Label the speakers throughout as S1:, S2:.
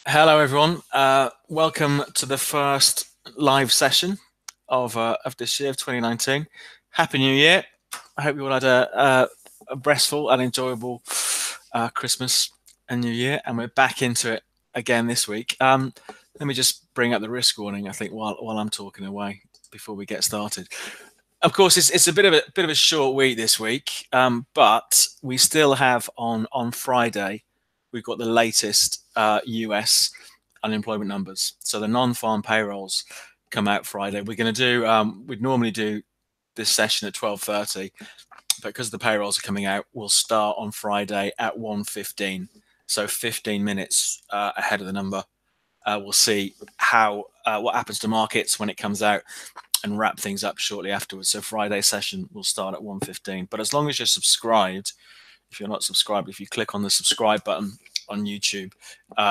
S1: Hello, everyone. Welcome to the first live session of this year of 2019. Happy New Year! I hope you all had a restful and enjoyable Christmas and New Year, and we're back into it again this week. Let me just bring up the risk warning. I think while I'm talking away before we get started. Of course, it's a bit of a short week this week, but we still have on Friday. We've got the latest US unemployment numbers. So the non-farm payrolls come out Friday. We're going to do. We'd normally do this session at 12:30, but because the payrolls are coming out, we'll start on Friday at 1:15. So 15 minutes ahead of the number. We'll see how what happens to markets when it comes out and wrap things up shortly afterwards. So Friday session will start at 1:15. But as long as you're subscribed, if you're not subscribed, if you click on the subscribe button on YouTube,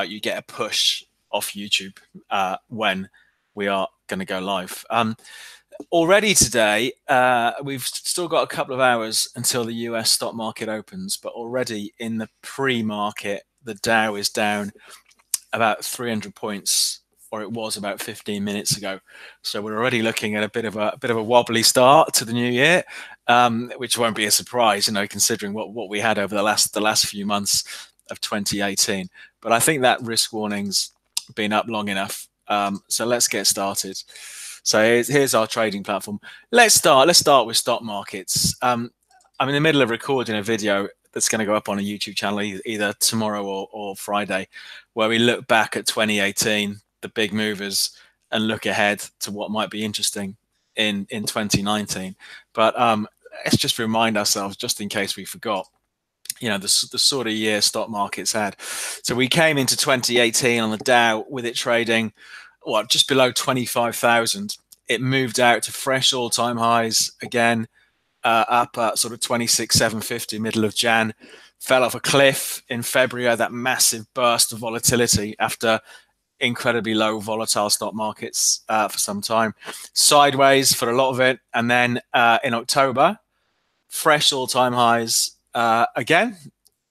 S1: you get a push off YouTube when we are going to go live. Already today, we've still got a couple of hours until the US stock market opens, but already in the pre-market, the Dow is down about 300 points, or it was about 15 minutes ago. So we're already looking at a bit of a wobbly start to the new year, which won't be a surprise, considering what we had over the last few months of 2018. But I think that risk warning's been up long enough. So let's get started. So here's our trading platform. Let's start with stock markets. I'm in the middle of recording a video that's going to go up on a YouTube channel either tomorrow or Friday, where we look back at 2018, the big movers, and look ahead to what might be interesting in 2019. But let's just remind ourselves, just in case we forgot, the sort of year stock markets had. So we came into 2018 on the Dow with it trading, just below 25,000. It moved out to fresh all-time highs again, up at sort of 26,750 middle of Jan, fell off a cliff in February, that massive burst of volatility after incredibly low volatile stock markets for some time, sideways for a lot of it. And then in October, fresh all-time highs again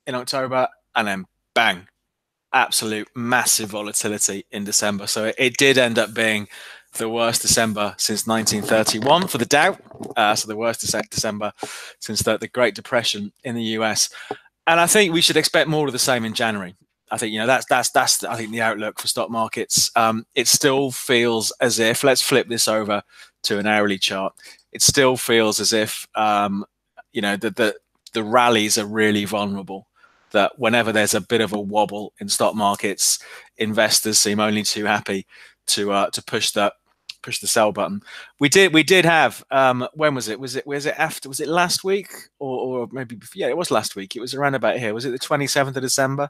S1: in October, and then bang, absolute massive volatility in December. So it did end up being the worst December since 1931 for the Dow. So the worst December since the Great Depression in the US. And I think we should expect more of the same in January. I think that's I think the outlook for stock markets. It still feels as if, let's flip this over to an hourly chart. It still feels as if the rallies are really vulnerable. That whenever there's a bit of a wobble in stock markets, investors seem only too happy to push the sell button. We did have when was it last week or maybe it was last week. It was around about here. Was it the 27th of December?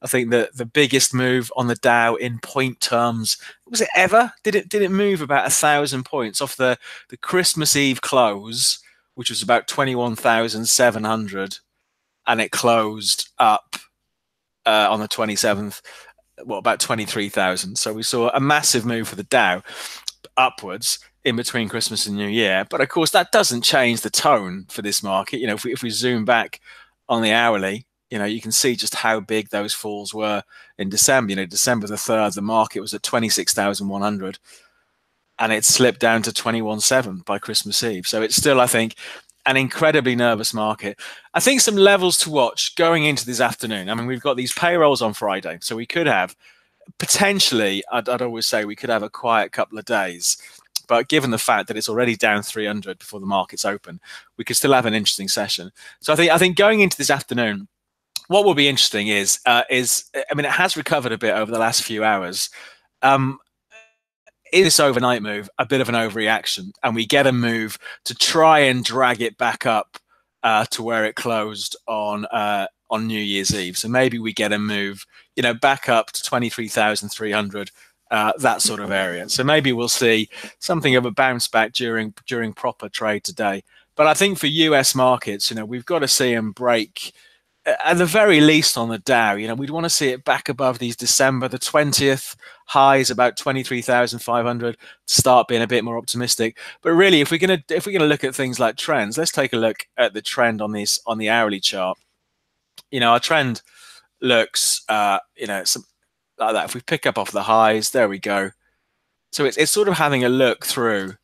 S1: I think the biggest move on the Dow in point terms, was it ever? Did it move about 1,000 points off the Christmas Eve close, which was about 21,700, and it closed up on the 27th, about 23,000. So we saw a massive move for the Dow upwards in between Christmas and New Year. But of course, that doesn't change the tone for this market. If we zoom back on the hourly, you can see just how big those falls were in December. December the 3rd, the market was at 26,100, and it slipped down to 21,700 by Christmas Eve. So it's still, I think, an incredibly nervous market. I think some levels to watch going into this afternoon. I mean, we've got these payrolls on Friday, so we could have potentially, I'd always say we could have a quiet couple of days. But given the fact that it's already down 300 before the market's open, we could still have an interesting session. So I think going into this afternoon, what will be interesting is it has recovered a bit over the last few hours. In this overnight move, a bit of an overreaction, and we get a move to try and drag it back up to where it closed on New Year's Eve. So maybe we get a move, back up to 23,300, that sort of area. So maybe we'll see something of a bounce back during proper trade today. But I think for US markets, we've got to see them break. At the very least on the Dow, we'd want to see it back above these December the 20th highs, about 23,500, to start being a bit more optimistic. But really, if we're gonna look at things like trends, let's take a look at the trend on the hourly chart. Our trend looks, like that. If we pick up off the highs, there we go. So it's sort of having a look through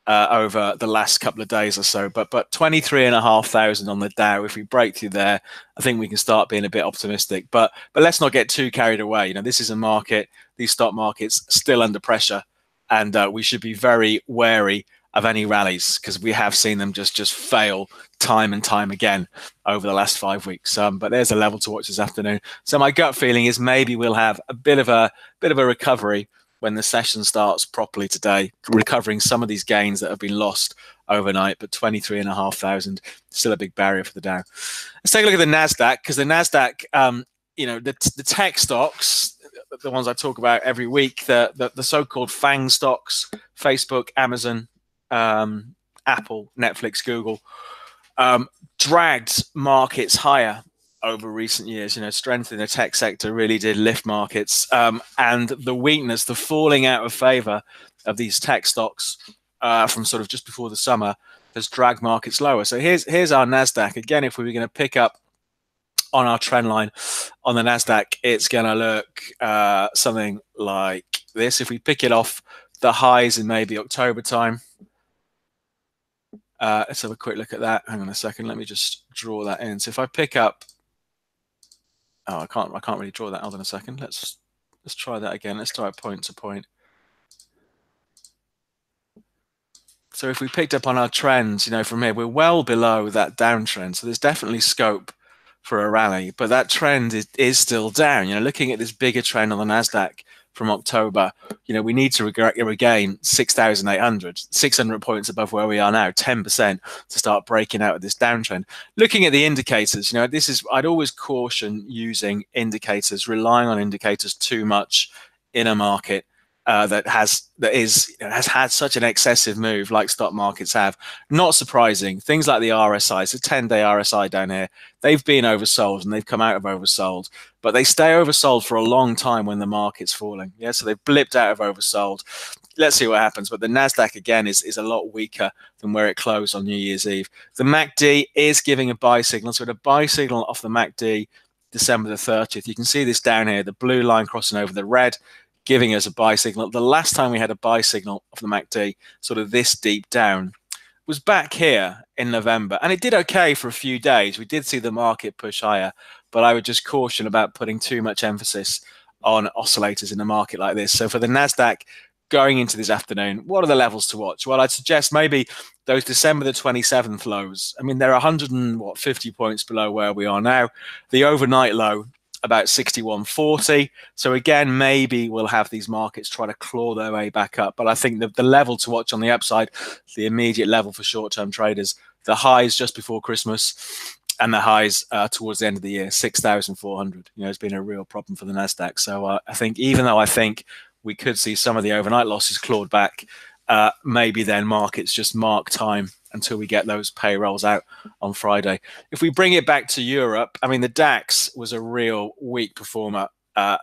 S1: over the last couple of days or so. But 23,500 on the Dow. If we break through there, I think we can start being a bit optimistic. But let's not get too carried away. You know, this is a market. These stock markets still under pressure, and we should be very wary of any rallies because we have seen them just fail time and time again over the last 5 weeks. But there's a level to watch this afternoon. So my gut feeling is maybe we'll have a bit of a recovery when the session starts properly today, recovering some of these gains that have been lost overnight. But 23,500 still a big barrier for the Dow. Let's take a look at the Nasdaq, because the Nasdaq, you know, the tech stocks, the ones I talk about every week, the so-called FANG stocks, Facebook, Amazon, Apple, Netflix, Google, dragged markets higher over recent years. You know, strength in the tech sector really did lift markets, and the weakness, the falling out of favor of these tech stocks from sort of just before the summer has dragged markets lower. So here's our Nasdaq again. If we were going to pick up on our trend line on the Nasdaq, it's going to look something like this. If we pick it off the highs in maybe October time, let's have a quick look at that. Hang on a second. Let me just draw that in. So if I pick up, oh, I can't really draw that. Hold on a second. Let's try that again. Let's try point to point. So if we picked up on our trends, you know, from here, we're well below that downtrend. So there's definitely scope for a rally, but that trend is still down. You know, looking at this bigger trend on the Nasdaq from October, you know, we need to regain 6,800, 600 points above where we are now, 10% to start breaking out of this downtrend. Looking at the indicators, you know, I'd always caution using indicators, relying on indicators too much in a market that has had such an excessive move like stock markets have. Not surprising. Things like the RSI, so 10-day RSI down here, they've been oversold and they've come out of oversold, but they stay oversold for a long time when the market's falling. Yeah, so they've blipped out of oversold. Let's see what happens. But the Nasdaq again is a lot weaker than where it closed on New Year's Eve. The MACD is giving a buy signal. So a buy signal off the MACD December the 30th. You can see this down here, the blue line crossing over the red, giving us a buy signal. The last time we had a buy signal off the MACD, sort of this deep down, was back here in November. And it did okay for a few days. We did see the market push higher, but I would just caution about putting too much emphasis on oscillators in a market like this. So for the Nasdaq going into this afternoon, what are the levels to watch? Well, I'd suggest maybe those December the 27th lows. I mean, they're 150 points below where we are now. The overnight low, about 61.40. So again, maybe we'll have these markets try to claw their way back up. But I think the level to watch on the upside, the immediate level for short-term traders, the highs just before Christmas and the highs towards the end of the year, 6,400. You know, it's been a real problem for the Nasdaq. So I think even though I think we could see some of the overnight losses clawed back, maybe then markets just mark time until we get those payrolls out on Friday. If we bring it back to Europe, I mean, the DAX was a real weak performer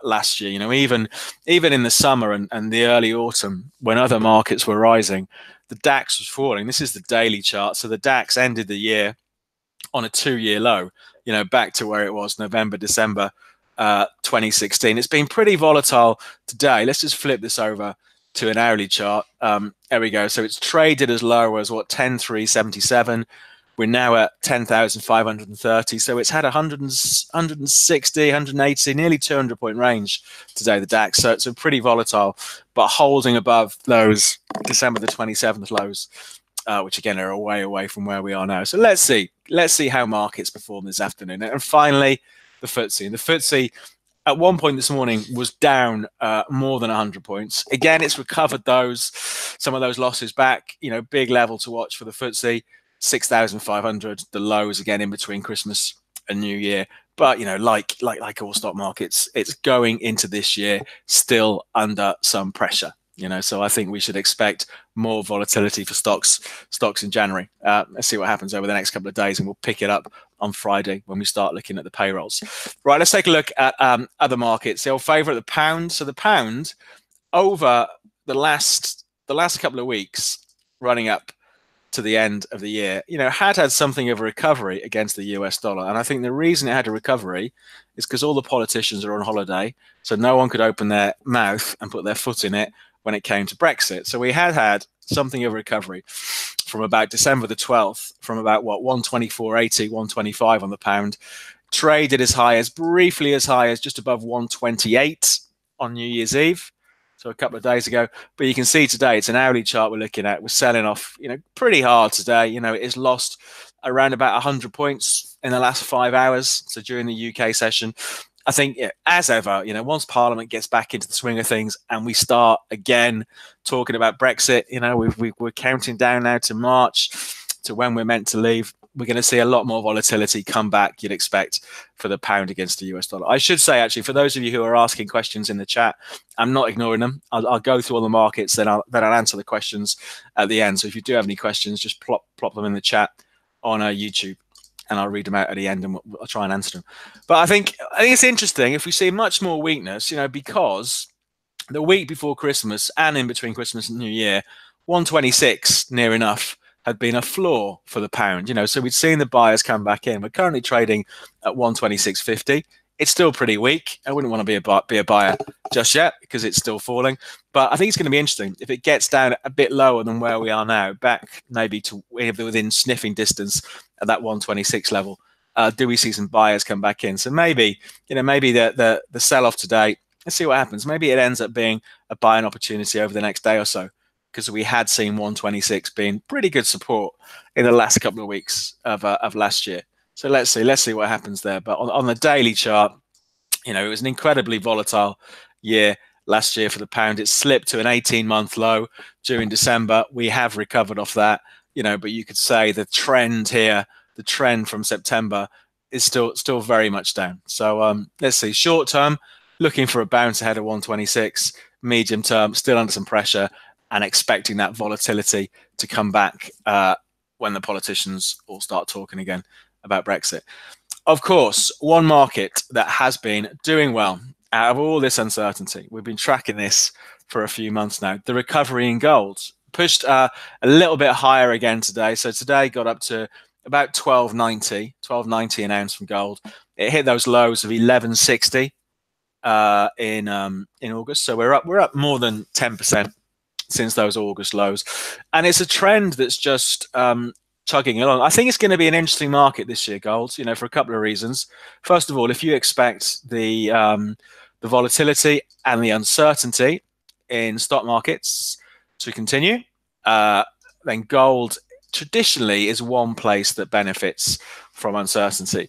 S1: last year. You know, even in the summer and the early autumn, when other markets were rising, the DAX was falling. This is the daily chart. So the DAX ended the year on a 2-year low, you know, back to where it was November, December 2016. It's been pretty volatile today. Let's just flip this over to an hourly chart. There we go. So it's traded as low as what, 10,377. We're now at 10,530. So it's had 160, 180, nearly 200 point range today, the DAX. So it's a pretty volatile, but holding above those December the 27th lows, which again are way away from where we are now. So let's see how markets perform this afternoon. And finally, the FTSE. And the FTSE at one point this morning was down more than 100 points. Again, it's recovered some of those losses back. You know, big level to watch for the FTSE, 6,500. The lows again in between Christmas and New Year. But you know, like all stock markets, it's going into this year still under some pressure. You know, so I think we should expect more volatility for stocks in January. Let's see what happens over the next couple of days, and we'll pick it up on Friday when we start looking at the payrolls. Right, let's take a look at other markets. The old favourite, the pound. So the pound, over the last couple of weeks, running up to the end of the year, had something of a recovery against the US dollar. And I think the reason it had a recovery is because all the politicians are on holiday, so no one could open their mouth and put their foot in it when it came to Brexit. So we had something of a recovery from about December the 12th, from about 124.80, 125 on the pound, traded briefly as high as just above 128 on New Year's Eve. So a couple of days ago, but you can see today, it's an hourly chart we're looking at. We're selling off, pretty hard today. It's lost around about 100 points in the last 5 hours. So during the UK session, I think, as ever, once Parliament gets back into the swing of things and we start again talking about Brexit, we're counting down now to March, to when we're meant to leave. We're going to see a lot more volatility come back, you'd expect, for the pound against the US dollar. I should say, actually, for those of you who are asking questions in the chat, I'm not ignoring them. I'll go through all the markets, then I'll answer the questions at the end. So if you do have any questions, just plop them in the chat on YouTube, and I'll read them out at the end, and I'll try and answer them. But I think it's interesting if we see much more weakness, because the week before Christmas and in between Christmas and New Year, 126 near enough had been a floor for the pound, so we'd seen the buyers come back in. We're currently trading at 126.50. It's still pretty weak. I wouldn't want to be a buyer just yet because it's still falling. But I think it's going to be interesting if it gets down a bit lower than where we are now, back maybe to within sniffing distance at that 126 level. Do we see some buyers come back in? So maybe the sell-off today, let's see what happens. Maybe it ends up being a buying opportunity over the next day or so, because we had seen 126 being pretty good support in the last couple of weeks of last year. So let's see what happens there. But on the daily chart, it was an incredibly volatile year last year for the pound. It slipped to an 18-month low during December. We have recovered off that, but you could say the trend here, the trend from September, is still very much down. So let's see. Short term, looking for a bounce ahead of 126. Medium term, still under some pressure, and expecting that volatility to come back when the politicians all start talking again about Brexit. Of course, one market that has been doing well out of all this uncertainty, we've been tracking this for a few months now, the recovery in gold. Pushed a little bit higher again today. So today got up to about 12.90 an ounce from gold. It hit those lows of 11.60 in August. So we're up more than 10% since those August lows, and it's a trend that's just chugging along. I think it's going to be an interesting market this year, gold. For a couple of reasons. First of all, if you expect the volatility and the uncertainty in stock markets to continue, then gold traditionally is one place that benefits from uncertainty.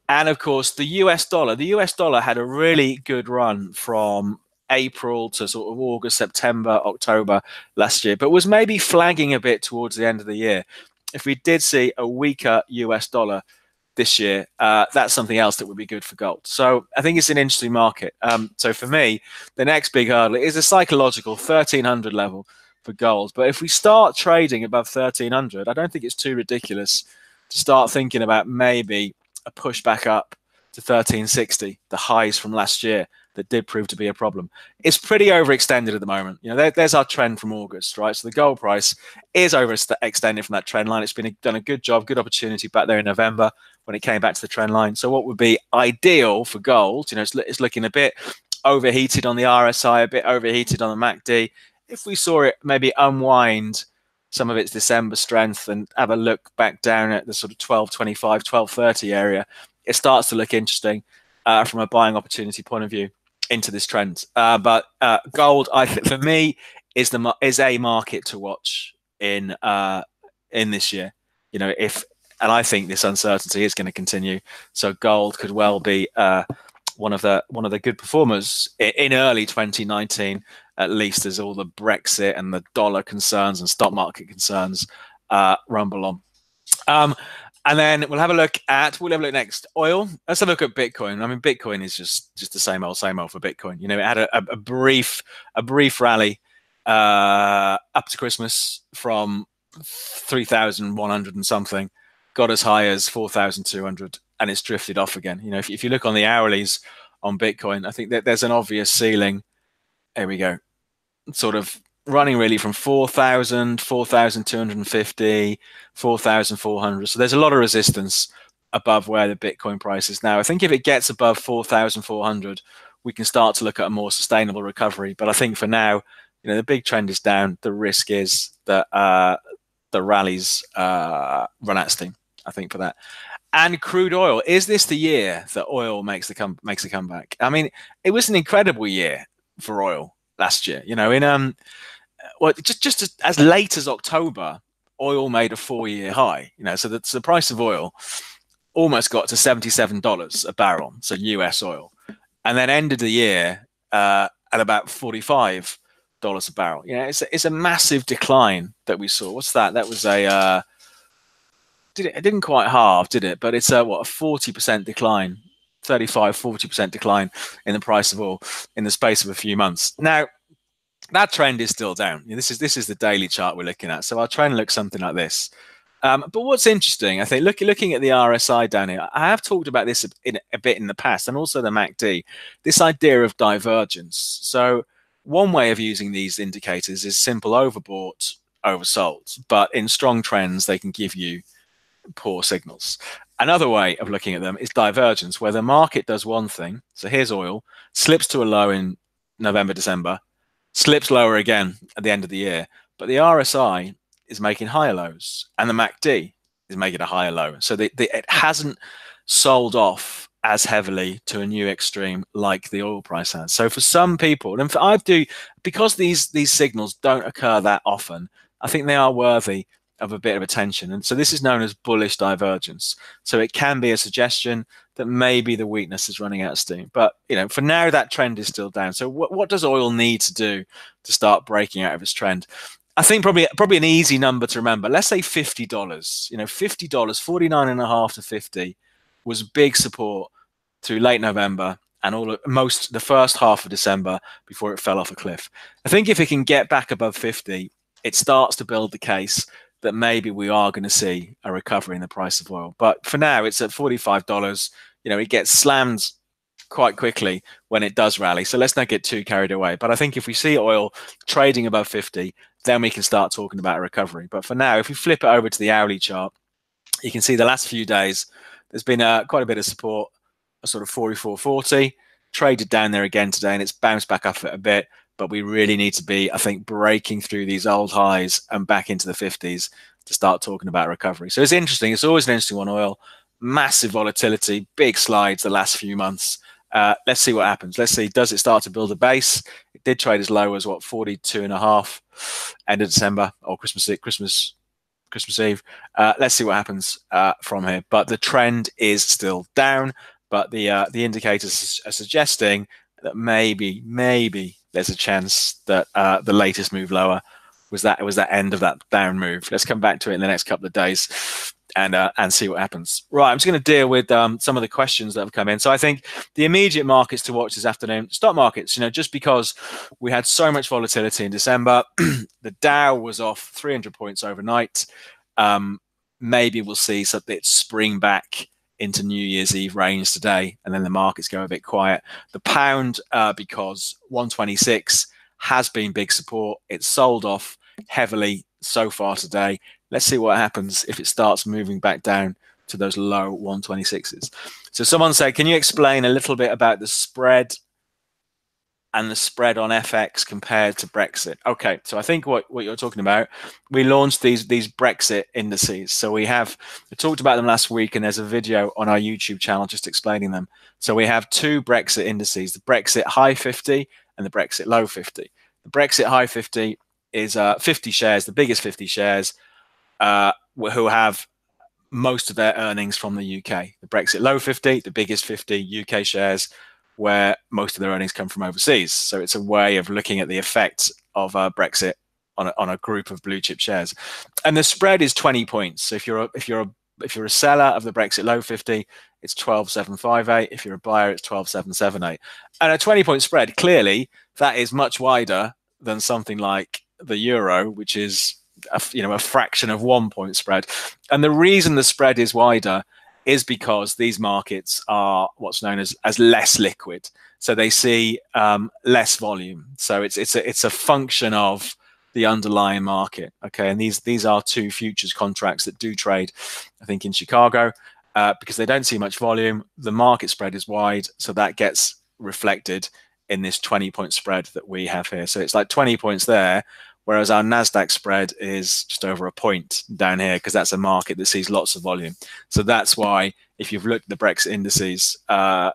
S1: And of course, the US dollar had a really good run from April to sort of August, September, October last year, but was maybe flagging a bit towards the end of the year. If we did see a weaker US dollar this year, that's something else that would be good for gold. So I think it's an interesting market. So for me, the next big hurdle is a psychological 1300 level for gold. But if we start trading above 1300, I don't think it's too ridiculous to start thinking about maybe a push back up to 1360, the highs from last year that did prove to be a problem. It's pretty overextended at the moment. There's our trend from August, right? So the gold price is overextended from that trend line. It's been done a good job, good opportunity back there in November when it came back to the trend line. So what would be ideal for gold, it's looking a bit overheated on the RSI, a bit overheated on the MACD. If we saw it maybe unwind some of its December strength and have a look back down at the sort of 1225, 1230 area, it starts to look interesting from a buying opportunity point of view into this trend. But gold, for me, is a market to watch in this year. And I think this uncertainty is going to continue. So gold could well be one of the good performers in early 2019, at least, as all the Brexit and the dollar concerns and stock market concerns rumble on. And then we'll have a look next. Oil. Let's have a look at Bitcoin. I mean, Bitcoin is just the same old for Bitcoin. It had a brief rally up to Christmas from 3,100 and something, got as high as 4,200, and it's drifted off again. If you look on the hourlies on Bitcoin, I think that there's an obvious ceiling. There we go. Sort of running really from 4,000, 4,250, 4,400. So there's a lot of resistance above where the Bitcoin price is now. I think if it gets above 4,400, we can start to look at a more sustainable recovery. But I think for now, the big trend is down. The risk is that the rallies run out of steam, I think, for that. And crude oil, is this the year that oil makes a comeback? I mean, it was an incredible year for oil last year. Just as late as October, oil made a 4-year high. So the price of oil almost got to $77 a barrel, so US oil, and then ended the year at about $45 a barrel. It's a massive decline that we saw. What's that? That was it didn't quite halve, did it? But it's a 40% decline, 40% decline in the price of oil in the space of a few months. Now, that trend is still down. This is the daily chart we're looking at. So I'll try and look something like this. But what's interesting, I think, looking at the RSI down here, I have talked about this a bit in the past, and also the MACD, this idea of divergence. So one way of using these indicators is simple overbought, oversold. But in strong trends, they can give you poor signals. Another way of looking at them is divergence, where the market does one thing. So here's oil, slips to a low in November, December, slips lower again at the end of the year. But the RSI is making higher lows, and the MACD is making a higher low. So it hasn't sold off as heavily to a new extreme like the oil price has. So for some people, and because these signals don't occur that often, I think they are worthy of a bit of attention. And so this is known as bullish divergence. So it can be a suggestion that maybe the weakness is running out of steam. But for now, that trend is still down. So what does oil need to do to start breaking out of its trend? I think probably an easy number to remember. Let's say $50. $50, 49.5 to 50 was big support through late November and the first half of December before it fell off a cliff. I think if it can get back above 50, it starts to build the case that maybe we are going to see a recovery in the price of oil. But for now, it's at $45. It gets slammed quite quickly when it does rally. So let's not get too carried away. But I think if we see oil trading above 50, then we can start talking about a recovery. But for now, if we flip it over to the hourly chart, you can see the last few days, there's been quite a bit of support, a sort of 44.40, traded down there again today, and it's bounced back up a bit. But we really need to be, I think, breaking through these old highs and back into the 50s to start talking about recovery. So it's interesting. It's always an interesting one, oil. Massive volatility, big slides the last few months. Let's see what happens. Let's see, does it start to build a base? It did trade as low as 42.5 end of December or Christmas Eve. Let's see what happens from here. But the trend is still down. But the indicators are suggesting that maybe there's a chance that the latest move lower was that end of that down move. Let's come back to it in the next couple of days and see what happens. Right, I'm just going to deal with some of the questions that have come in. So I think the immediate markets to watch this afternoon, stock markets, just because we had so much volatility in December, the Dow was off 300 points overnight. Maybe we'll see something spring back into New Year's Eve range today, and then the markets go a bit quiet. The pound, because 126 has been big support, it's sold off heavily so far today. Let's see what happens if it starts moving back down to those low 126s. So someone said, can you explain a little bit about the spread and the spread on FX compared to Brexit? Okay, so I think what you're talking about, we launched these Brexit indices. So we talked about them last week, and there's a video on our YouTube channel just explaining them. So we have two Brexit indices, the Brexit High 50 and the Brexit Low 50. The Brexit High 50 is 50 shares, the biggest 50 shares, who have most of their earnings from the UK. The Brexit Low 50, the biggest 50 UK shares, where most of their earnings come from overseas. So it's a way of looking at the effect of Brexit on a group of blue chip shares. And the spread is 20 points. So if you're a seller of the Brexit Low 50, it's 12,758. If you're a buyer, it's 12,778. And a 20-point spread, clearly, that is much wider than something like the euro, which is a fraction of 1 point spread. And the reason the spread is wider is because these markets are what's known as less liquid, so they see less volume. So it's a function of the underlying market. Okay, and these are two futures contracts that do trade, I think, in Chicago, because they don't see much volume. The market spread is wide, so that gets reflected in this 20-point spread that we have here. So it's like 20 points there, whereas our Nasdaq spread is just over a point down here, because that's a market that sees lots of volume. So that's why, if you've looked at the Brexit indices, the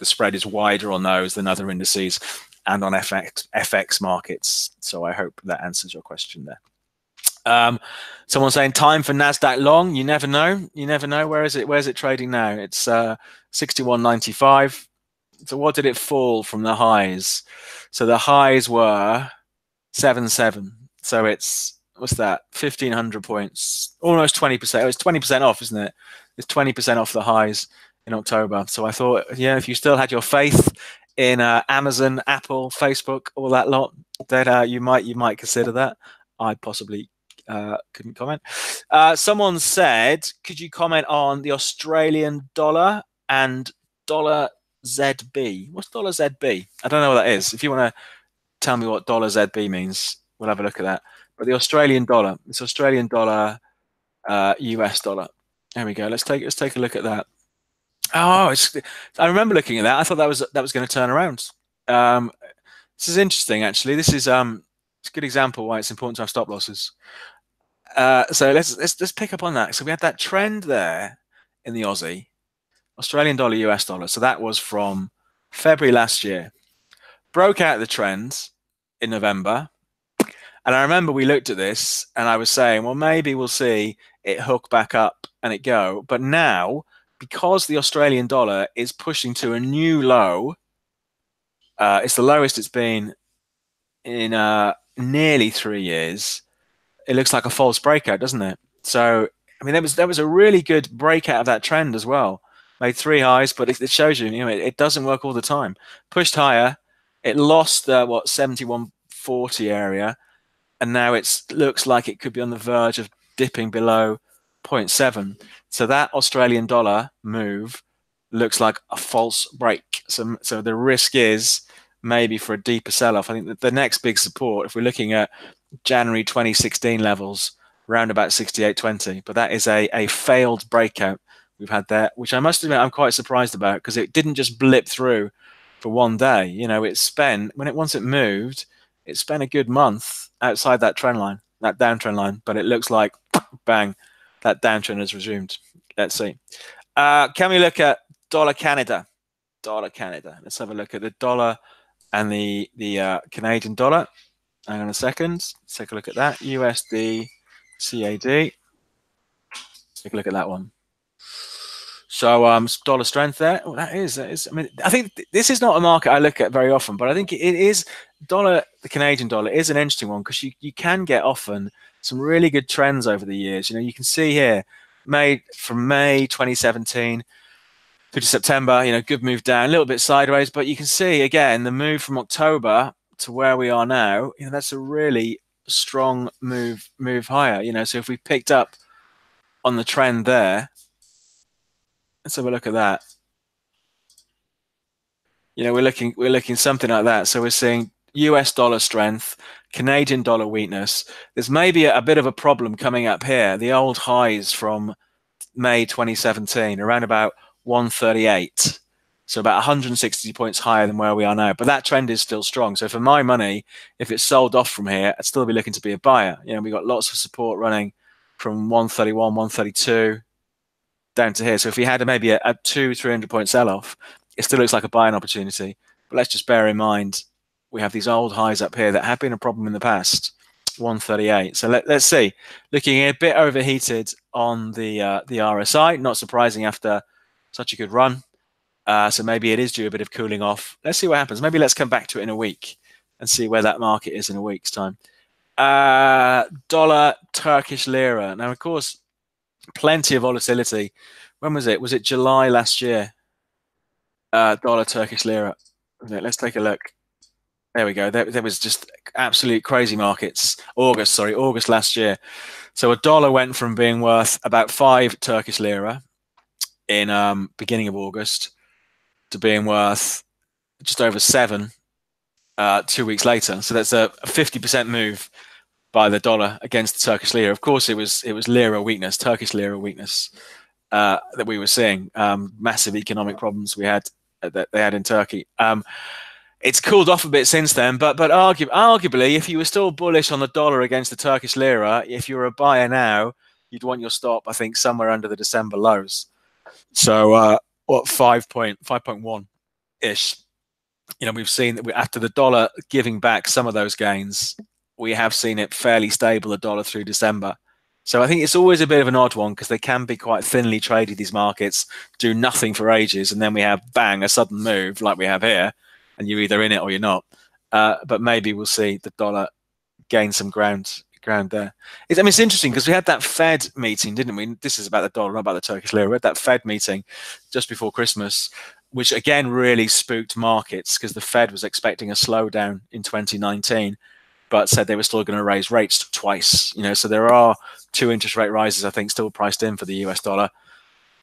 S1: spread is wider on those than other indices and on FX markets. So I hope that answers your question there. Someone saying time for Nasdaq long. You never know. You never know. Where is it? Where's it trading now? It's 61.95. So what did it fall from the highs? So the highs were 7.7. So it's, what's that? 1,500 points, almost 20%. It's 20% off, isn't it? It's 20% off the highs in October. So I thought, yeah, if you still had your faith in Amazon, Apple, Facebook, all that lot, that you might consider that. I possibly couldn't comment. Someone said, could you comment on the Australian dollar and dollar ZB? What's dollar ZB? I don't know what that is. If you want to tell me what dollar ZB means, we'll have a look at that. But the Australian dollar, it's Australian dollar, US dollar. There we go. Let's take a look at that. Oh, I remember looking at that. I thought that was going to turn around. This is interesting, actually. This is it's a good example why it's important to have stop losses. So let's pick up on that. So we had that trend there in the Aussie, Australian dollar, US dollar. So that was from February last year. Broke out the trend in November. And I remember we looked at this and I was saying, well, maybe we'll see it hook back up and it go. But now, because the Australian dollar is pushing to a new low, it's the lowest it's been in nearly 3 years. It looks like a false breakout, doesn't it? So, I mean, there was a really good breakout of that trend as well. Made 3 highs, but it shows you, it doesn't work all the time. Pushed higher, it lost the 71.40 area, and now it looks like it could be on the verge of dipping below 0.7. So that Australian dollar move looks like a false break. So the risk is maybe for a deeper sell-off. I think that the next big support, if we're looking at January 2016 levels, around about 68.20, but that is a failed breakout we've had there, which I must admit I'm quite surprised about, because it didn't just blip through for one day. It spent, once it moved, it spent a good month outside that trend line, that downtrend line, but it looks like, bang, that downtrend has resumed. Let's see. Can we look at dollar Canada? Dollar Canada. Let's have a look at the dollar and the Canadian dollar. Hang on a second. Let's take a look at that. USD CAD. Take a look at that one. So dollar strength there. Oh, that is. I mean, I think this is not a market I look at very often, but I think it is the Canadian dollar is an interesting one, because you can get often some really good trends over the years. You can see here, from May 2017 through to September, good move down, a little bit sideways, but you can see again the move from October to where we are now. That's a really strong move higher. So if we picked up on the trend there, let's have a look at that. We're looking something like that. So we're seeing US dollar strength, Canadian dollar weakness. There's maybe a bit of a problem coming up here. The old highs from May 2017, around about 138. So about 160 points higher than where we are now. But that trend is still strong. So for my money, if it's sold off from here, I'd still be looking to be a buyer. We've got lots of support running from 131, 132 down to here. So if we had maybe a 200-300 point sell-off, it still looks like a buying opportunity. But let's just bear in mind, we have these old highs up here that have been a problem in the past, 138. So let's see. Looking a bit overheated on the RSI, not surprising after such a good run. So maybe it is due a bit of cooling off. Let's see what happens. Maybe let's come back to it in a week and see where that market is in a week's time. Dollar Turkish lira. Now, of course, plenty of volatility. When was it? Was it July last year? Dollar Turkish lira. Let's take a look. There we go. There was just absolute crazy markets. August last year. So a dollar went from being worth about 5 Turkish lira in beginning of August to being worth just over 7 2 weeks later. So that's a 50% move by the dollar against the Turkish lira. Of course, it was lira weakness, Turkish lira weakness that we were seeing. Massive economic problems we had that they had in Turkey. It's cooled off a bit since then, but arguably, if you were still bullish on the dollar against the Turkish lira, if you're a buyer now, you'd want your stop, I think, somewhere under the December lows. So what 5.1 ish. We've seen that after the dollar giving back some of those gains, we have seen it fairly stable, the dollar through December. So I think it's always a bit of an odd one because they can be quite thinly traded, these markets, do nothing for ages, and then we have, bang, a sudden move like we have here, and you're either in it or you're not. But maybe we'll see the dollar gain some ground there. It's interesting because we had that Fed meeting, didn't we? This is about the dollar, not about the Turkish lira. We had that Fed meeting just before Christmas, which again really spooked markets because the Fed was expecting a slowdown in 2019, but said they were still going to raise rates twice. So there are 2 interest rate rises, I think, still priced in for the US dollar.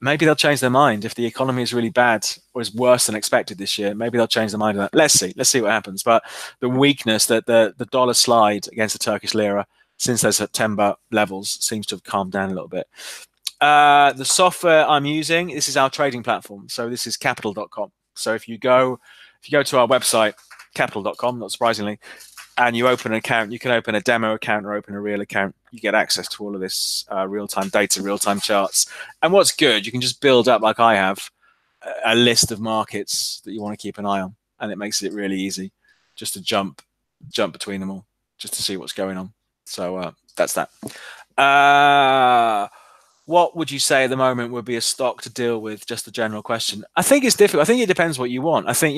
S1: Maybe they'll change their mind if the economy is really bad or is worse than expected this year. Maybe they'll change their mind on that. Let's see what happens. But the weakness that the dollar slide against the Turkish lira since those September levels seems to have calmed down a little bit. The software I'm using, this is our trading platform. So this is Capital.com. So if you go to our website, Capital.com, not surprisingly, and you open an account, you can open a demo account or open a real account. You get access to all of this real-time data, real-time charts. And what's good, you can just build up, like I have, a list of markets that you want to keep an eye on. And it makes it really easy just to jump between them all, just to see what's going on. So that's that. What would you say at the moment would be a stock to deal with? Just a general question. I think it's difficult. I think it depends what you want. I think,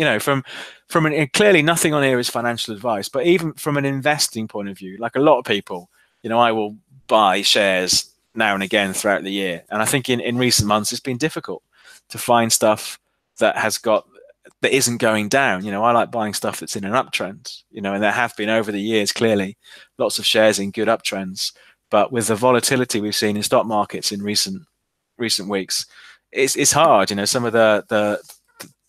S1: clearly nothing on here is financial advice, but even from an investing point of view, like a lot of people, I will buy shares now and again throughout the year. And I think in recent months, it's been difficult to find stuff that isn't going down. I like buying stuff that's in an uptrend, and there have been over the years, clearly, lots of shares in good uptrends. But with the volatility we've seen in stock markets in recent weeks, it's hard. Some of the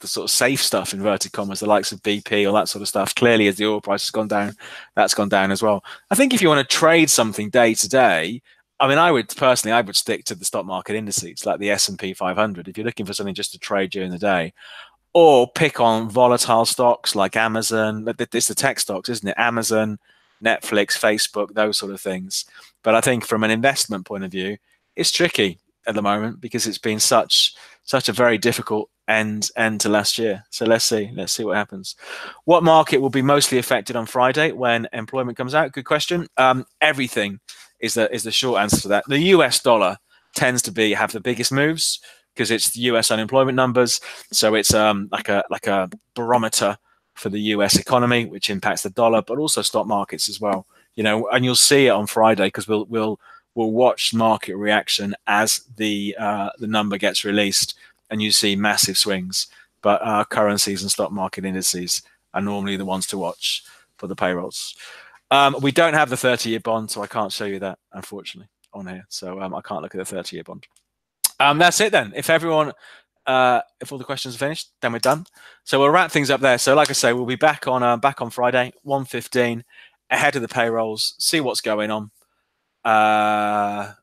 S1: sort of safe stuff, inverted commas, the likes of BP, all that sort of stuff. Clearly, as the oil price has gone down, that's gone down as well. I think if you want to trade something day to day, I would stick to the stock market indices like the S&P 500 if you're looking for something just to trade during the day, or pick on volatile stocks like Amazon. It's the tech stocks, isn't it? Amazon, Netflix, Facebook, those sort of things. But I think from an investment point of view, it's tricky at the moment because it's been such a very difficult end to last year. So let's see what happens. What market will be mostly affected on Friday when employment comes out? Good question. Everything is the short answer to that. The US dollar tends to have the biggest moves because it's the US unemployment numbers. So it's like a barometer for the US economy, which impacts the dollar, but also stock markets as well. And you'll see it on Friday because we'll watch market reaction as the number gets released, and you see massive swings. But our currencies and stock market indices are normally the ones to watch for the payrolls. We don't have the 30-year bond, so I can't show you that, unfortunately, on here. So I can't look at the 30-year bond. That's it then. If all the questions are finished, then we're done. So we'll wrap things up there. So like I say, we'll be back on Friday, 1:15, ahead of the payrolls, see what's going on, and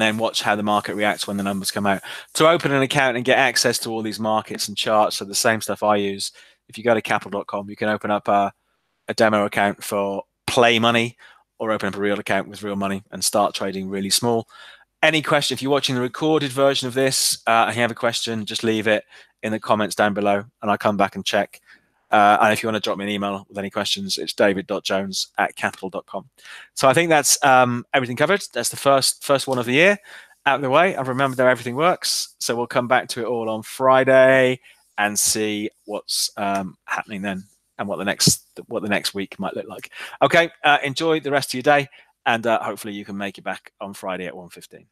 S1: then watch how the market reacts when the numbers come out. To open an account and get access to all these markets and charts, so the same stuff I use, if you go to Capital.com, you can open up a demo account for play money or open up a real account with real money and start trading really small. Any question, if you're watching the recorded version of this and you have a question, just leave it in the comments down below and I'll come back and check. And if you want to drop me an email with any questions, it's david.jones@capital.com. So I think that's everything covered. That's the first one of the year out of the way. I've remembered how everything works. So we'll come back to it all on Friday and see what's happening then and what the next week might look like. Okay, enjoy the rest of your day. And hopefully you can make it back on Friday at 1:15.